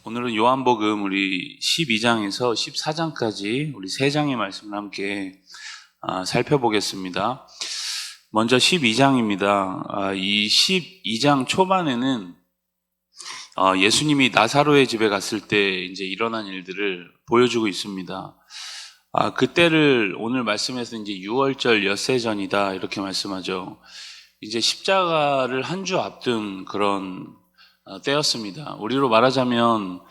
오늘은 요한복음 우리 12장에서 14장까지 우리 3장의 말씀을 함께 살펴보겠습니다. 먼저 12장입니다. 이 12장 초반에는 예수님이 나사로의 집에 갔을 때 이제 일어난 일들을 보여주고 있습니다. 그때를 오늘 말씀에서 이제 6월절 엿새 전이다 이렇게 말씀하죠. 이제 십자가를 한 주 앞둔 그런 때였습니다. 우리로 말하자면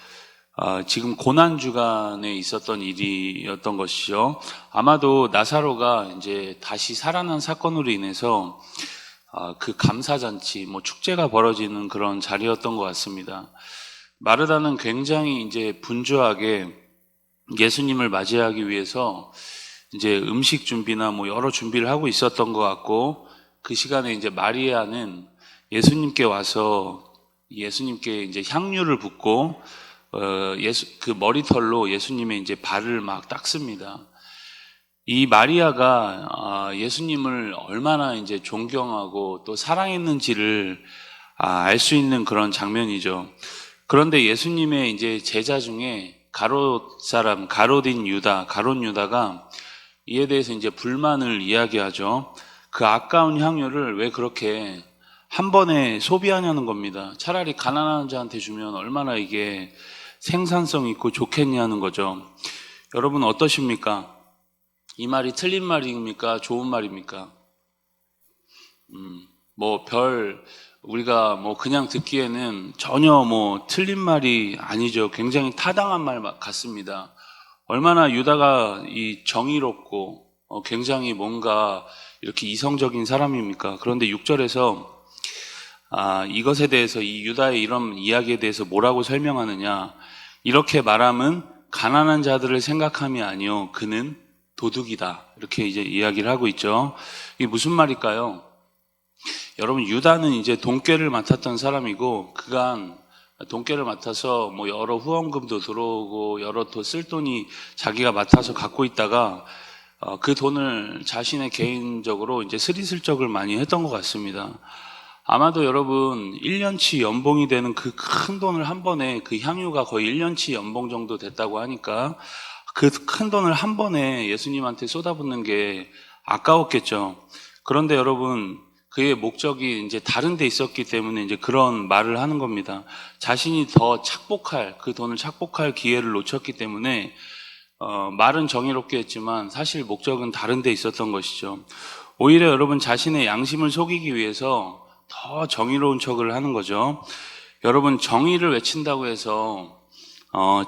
지금 고난주간에 있었던 일이었던 것이죠. 아마도 나사로가 이제 다시 살아난 사건으로 인해서 그 감사잔치, 축제가 벌어지는 그런 자리였던 것 같습니다. 마르다는 굉장히 이제 분주하게 예수님을 맞이하기 위해서 이제 음식 준비나 여러 준비를 하고 있었던 것 같고, 그 시간에 이제 마리아는 예수님께 와서 예수님께 이제 향유를 붓고 그 머리털로 예수님의 이제 발을 막 닦습니다. 이 마리아가 예수님을 얼마나 이제 존경하고 또 사랑했는지를 알 수 있는 그런 장면이죠. 그런데 예수님의 이제 제자 중에 가롯 유다가 이에 대해서 이제 불만을 이야기하죠. 그 아까운 향유를 왜 그렇게 한 번에 소비하냐는 겁니다. 차라리 가난한 자한테 주면 얼마나 이게 생산성 있고 좋겠냐는 거죠. 여러분 어떠십니까? 이 말이 틀린 말입니까? 좋은 말입니까? 우리가 그냥 듣기에는 전혀 틀린 말이 아니죠. 굉장히 타당한 말 같습니다. 얼마나 유다가 이 정의롭고 굉장히 뭔가 이렇게 이성적인 사람입니까? 그런데 6절에서 이것에 대해서 이 유다의 이런 이야기에 대해서 뭐라고 설명하느냐? 이렇게 말함은 가난한 자들을 생각함이 아니요 그는 도둑이다. 이렇게 이제 이야기를 하고 있죠. 이게 무슨 말일까요? 여러분, 유다는 이제 돈꾀를 맡았던 사람이고, 그간 돈꾀를 맡아서 여러 후원금도 들어오고 여러 또 쓸 돈이 자기가 맡아서 갖고 있다가 그 돈을 자신의 개인적으로 이제 스리슬쩍을 많이 했던 것 같습니다. 아마도 여러분 1년치 연봉이 되는 그 큰 돈을 한 번에, 그 향유가 거의 1년치 연봉 정도 됐다고 하니까 그 큰 돈을 한 번에 예수님한테 쏟아붓는 게 아까웠겠죠. 그런데 여러분, 그의 목적이 이제 다른 데 있었기 때문에 이제 그런 말을 하는 겁니다. 자신이 더 그 돈을 착복할 기회를 놓쳤기 때문에 말은 정의롭게 했지만 사실 목적은 다른 데 있었던 것이죠. 오히려 여러분, 자신의 양심을 속이기 위해서 더 정의로운 척을 하는 거죠. 여러분, 정의를 외친다고 해서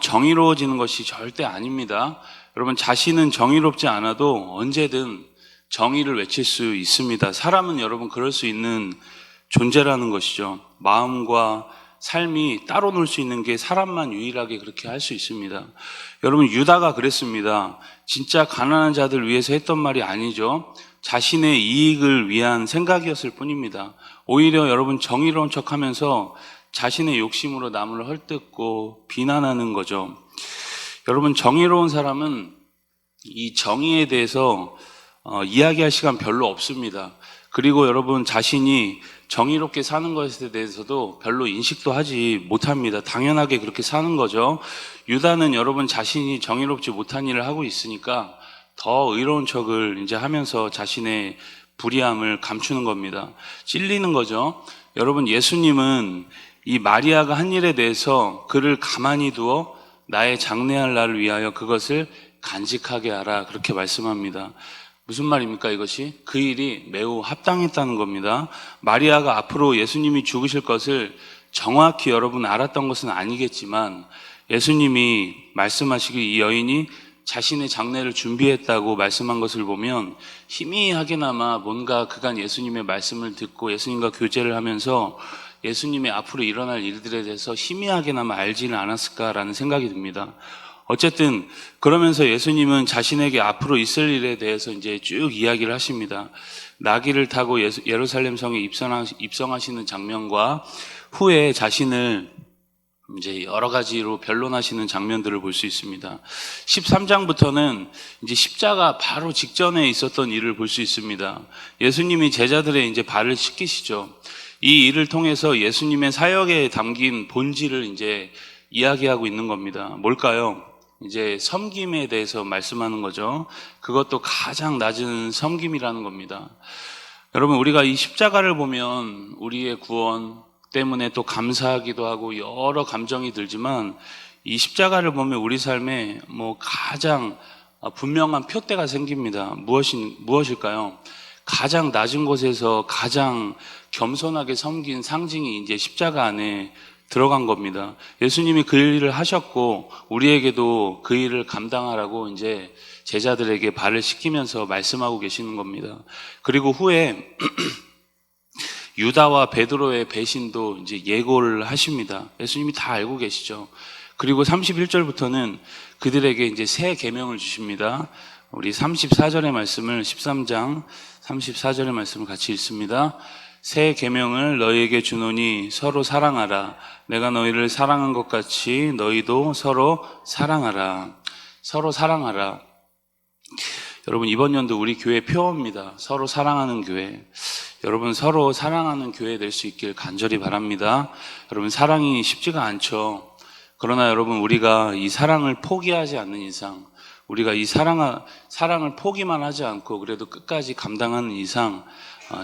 정의로워지는 것이 절대 아닙니다. 여러분, 자신은 정의롭지 않아도 언제든 정의를 외칠 수 있습니다. 사람은 여러분 그럴 수 있는 존재라는 것이죠. 마음과 삶이 따로 놀 수 있는 게 사람만 유일하게 그렇게 할 수 있습니다. 여러분, 유다가 그랬습니다. 진짜 가난한 자들 위해서 했던 말이 아니죠. 자신의 이익을 위한 생각이었을 뿐입니다. 오히려 여러분, 정의로운 척하면서 자신의 욕심으로 남을 헐뜯고 비난하는 거죠. 여러분, 정의로운 사람은 이 정의에 대해서 이야기할 시간 별로 없습니다. 그리고 여러분, 자신이 정의롭게 사는 것에 대해서도 별로 인식도 하지 못합니다. 당연하게 그렇게 사는 거죠. 유다는 여러분, 자신이 정의롭지 못한 일을 하고 있으니까 더 의로운 척을 이제 하면서 자신의 불의함을 감추는 겁니다. 찔리는 거죠. 여러분, 예수님은 이 마리아가 한 일에 대해서 그를 가만히 두어 나의 장래할 날을 위하여 그것을 간직하게 하라, 그렇게 말씀합니다. 무슨 말입니까 이것이? 그 일이 매우 합당했다는 겁니다. 마리아가 앞으로 예수님이 죽으실 것을 정확히 여러분 알았던 것은 아니겠지만, 예수님이 말씀하시길 이 여인이 자신의 장례를 준비했다고 말씀한 것을 보면 희미하게나마 뭔가 그간 예수님의 말씀을 듣고 예수님과 교제를 하면서 예수님의 앞으로 일어날 일들에 대해서 희미하게나마 알지는 않았을까라는 생각이 듭니다. 어쨌든 그러면서 예수님은 자신에게 앞으로 있을 일에 대해서 이제 쭉 이야기를 하십니다. 나귀를 타고 예루살렘 성에 입성하시는 장면과 후에 자신을 이제 여러 가지로 변론하시는 장면들을 볼 수 있습니다. 13장부터는 이제 십자가 바로 직전에 있었던 일을 볼 수 있습니다. 예수님이 제자들의 이제 발을 씻기시죠. 이 일을 통해서 예수님의 사역에 담긴 본질을 이제 이야기하고 있는 겁니다. 뭘까요? 이제 섬김에 대해서 말씀하는 거죠. 그것도 가장 낮은 섬김이라는 겁니다. 여러분, 우리가 이 십자가를 보면 우리의 구원 때문에 또 감사하기도 하고 여러 감정이 들지만, 이 십자가를 보면 우리 삶에 가장 분명한 표대가 생깁니다. 무엇일까요? 가장 낮은 곳에서 가장 겸손하게 섬긴 상징이 이제 십자가 안에 들어간 겁니다. 예수님이 그 일을 하셨고 우리에게도 그 일을 감당하라고 이제 제자들에게 발을 씻기면서 말씀하고 계시는 겁니다. 그리고 후에 유다와 베드로의 배신도 이제 예고를 하십니다. 예수님이 다 알고 계시죠. 그리고 31절부터는 그들에게 이제 새 계명을 주십니다. 우리 34절의 말씀을 13장 34절의 말씀을 같이 읽습니다. 새 계명을 너희에게 주노니 서로 사랑하라. 내가 너희를 사랑한 것 같이 너희도 서로 사랑하라. 서로 사랑하라. 여러분, 이번 연도 우리 교회 표어입니다. 서로 사랑하는 교회. 여러분, 서로 사랑하는 교회 될 수 있길 간절히 바랍니다. 여러분, 사랑이 쉽지가 않죠. 그러나 여러분, 우리가 이 사랑을 포기하지 않는 이상, 우리가 이 사랑을 포기만 하지 않고 그래도 끝까지 감당하는 이상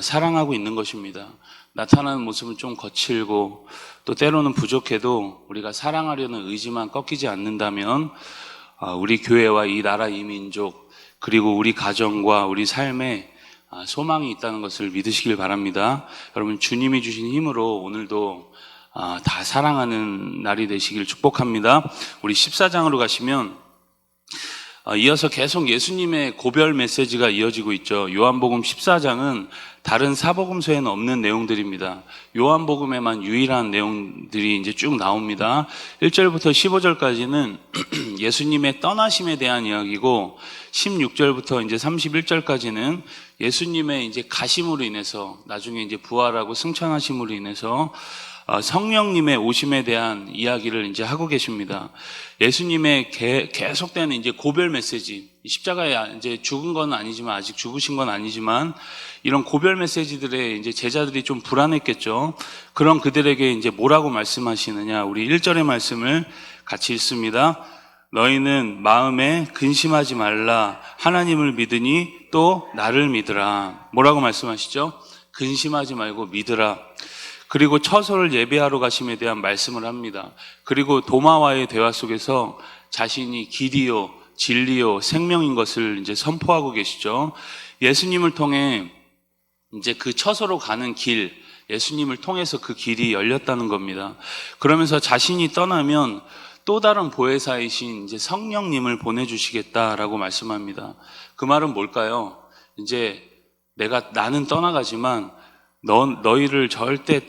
사랑하고 있는 것입니다. 나타나는 모습은 좀 거칠고 또 때로는 부족해도 우리가 사랑하려는 의지만 꺾이지 않는다면 우리 교회와 이 나라 이 민족 그리고 우리 가정과 우리 삶에 소망이 있다는 것을 믿으시길 바랍니다. 여러분, 주님이 주신 힘으로 오늘도 다 사랑하는 날이 되시길 축복합니다. 우리 14장으로 가시면 이어서 계속 예수님의 고별 메시지가 이어지고 있죠. 요한복음 14장은 다른 사복음서에는 없는 내용들입니다. 요한복음에만 유일한 내용들이 이제 쭉 나옵니다. 1절부터 15절까지는 예수님의 떠나심에 대한 이야기고 16절부터 이제 31절까지는 예수님의 이제 가심으로 인해서 나중에 이제 부활하고 승천하심으로 인해서 성령님의 오심에 대한 이야기를 이제 하고 계십니다. 예수님의 계속되는 이제 고별 메시지, 십자가에 이제 죽은 건 아니지만, 아직 죽으신 건 아니지만, 이런 고별 메시지들에 이제 제자들이 좀 불안했겠죠. 그런 그들에게 이제 뭐라고 말씀하시느냐. 우리 1절의 말씀을 같이 읽습니다. 너희는 마음에 근심하지 말라. 하나님을 믿으니 또 나를 믿으라. 뭐라고 말씀하시죠? 근심하지 말고 믿으라. 그리고 처소를 예배하러 가심에 대한 말씀을 합니다. 그리고 도마와의 대화 속에서 자신이 길이요, 진리요, 생명인 것을 이제 선포하고 계시죠. 예수님을 통해 이제 그 처소로 가는 길, 예수님을 통해서 그 길이 열렸다는 겁니다. 그러면서 자신이 떠나면 또 다른 보혜사이신 이제 성령님을 보내주시겠다라고 말씀합니다. 그 말은 뭘까요? 이제 나는 떠나가지만 너희를 절대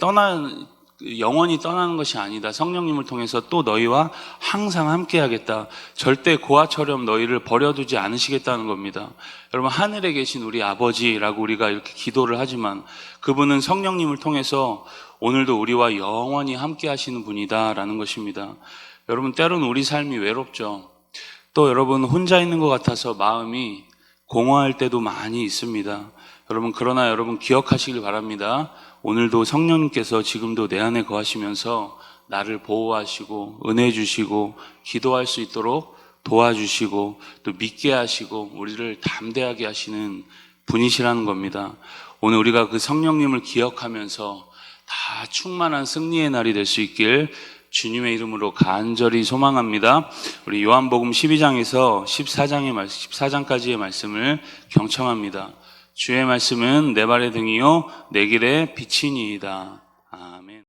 영원히 떠나는 것이 아니다. 성령님을 통해서 또 너희와 항상 함께 하겠다. 절대 고아처럼 너희를 버려두지 않으시겠다는 겁니다. 여러분, 하늘에 계신 우리 아버지라고 우리가 이렇게 기도를 하지만 그분은 성령님을 통해서 오늘도 우리와 영원히 함께 하시는 분이다라는 것입니다. 여러분, 때로는 우리 삶이 외롭죠. 또 여러분, 혼자 있는 것 같아서 마음이 공허할 때도 많이 있습니다. 여러분, 그러나 여러분 기억하시길 바랍니다. 오늘도 성령님께서 지금도 내 안에 거하시면서 나를 보호하시고 은혜 주시고 기도할 수 있도록 도와주시고 또 믿게 하시고 우리를 담대하게 하시는 분이시라는 겁니다. 오늘 우리가 그 성령님을 기억하면서 다 충만한 승리의 날이 될 수 있길 주님의 이름으로 간절히 소망합니다. 우리 요한복음 12장에서 14장까지의 말씀을 경청합니다. 주의 말씀은 내 발의 등이요 내 길의 빛이니이다.